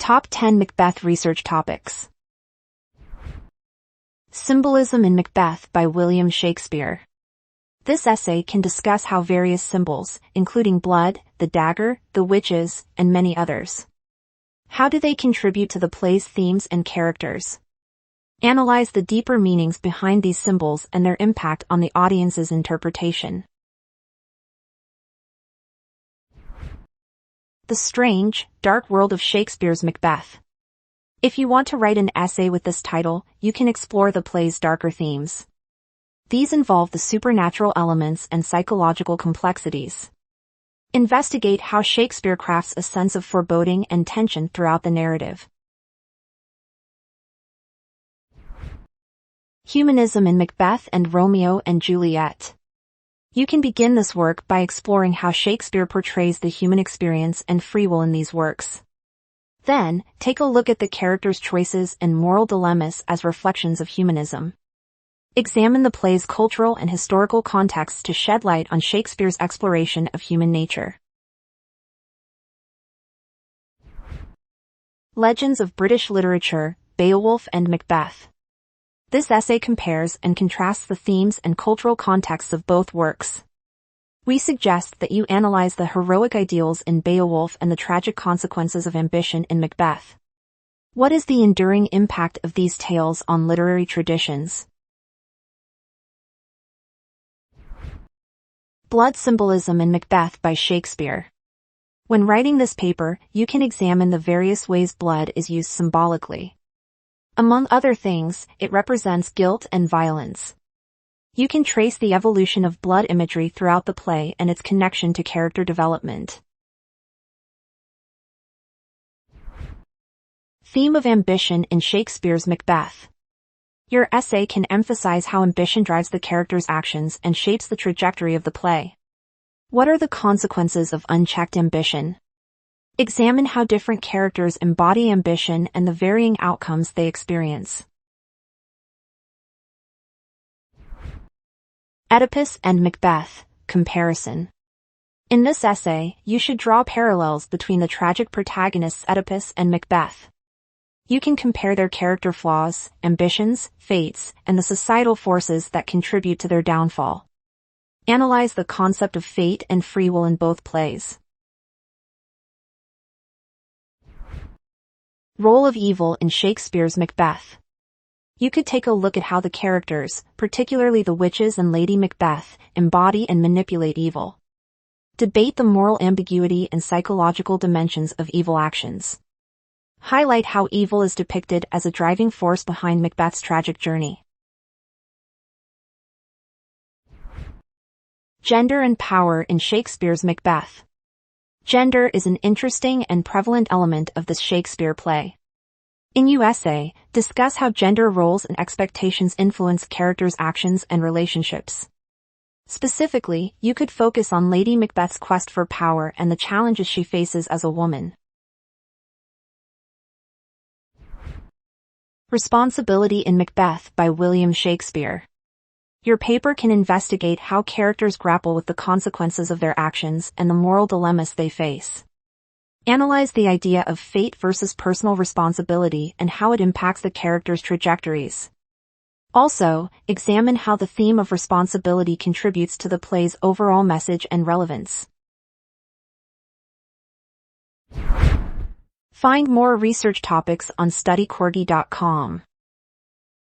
Top 10 Macbeth Research Topics. Symbolism in Macbeth by William Shakespeare. This essay can discuss how various symbols, including blood, the dagger, the witches, and many others. How do they contribute to the play's themes and characters? Analyze the deeper meanings behind these symbols and their impact on the audience's interpretation. The strange, dark world of Shakespeare's Macbeth. If you want to write an essay with this title, you can explore the play's darker themes. These involve the supernatural elements and psychological complexities. Investigate how Shakespeare crafts a sense of foreboding and tension throughout the narrative. Humanism in Macbeth and Romeo and Juliet. You can begin this work by exploring how Shakespeare portrays the human experience and free will in these works. Then, take a look at the characters' choices and moral dilemmas as reflections of humanism. Examine the play's cultural and historical contexts to shed light on Shakespeare's exploration of human nature. Legends of British Literature, Beowulf and Macbeth. This essay compares and contrasts the themes and cultural contexts of both works. We suggest that you analyze the heroic ideals in Beowulf and the tragic consequences of ambition in Macbeth. What is the enduring impact of these tales on literary traditions? Blood Symbolism in Macbeth by Shakespeare. When writing this paper, you can examine the various ways blood is used symbolically. Among other things, it represents guilt and violence. You can trace the evolution of blood imagery throughout the play and its connection to character development. Theme of ambition in Shakespeare's Macbeth. Your essay can emphasize how ambition drives the character's actions and shapes the trajectory of the play. What are the consequences of unchecked ambition? Examine how different characters embody ambition and the varying outcomes they experience. Oedipus and Macbeth, Comparison. In this essay, you should draw parallels between the tragic protagonists Oedipus and Macbeth. You can compare their character flaws, ambitions, fates, and the societal forces that contribute to their downfall. Analyze the concept of fate and free will in both plays. Role of evil in Shakespeare's Macbeth. You could take a look at how the characters, particularly the witches and Lady Macbeth, embody and manipulate evil. Debate the moral ambiguity and psychological dimensions of evil actions. Highlight how evil is depicted as a driving force behind Macbeth's tragic journey. Gender and power in Shakespeare's Macbeth. Gender is an interesting and prevalent element of this Shakespeare play. In your essay, discuss how gender roles and expectations influence characters' actions and relationships. Specifically, you could focus on Lady Macbeth's quest for power and the challenges she faces as a woman. Responsibility in Macbeth by William Shakespeare. Your paper can investigate how characters grapple with the consequences of their actions and the moral dilemmas they face. Analyze the idea of fate versus personal responsibility and how it impacts the characters' trajectories. Also, examine how the theme of responsibility contributes to the play's overall message and relevance. Find more research topics on studycorgi.com.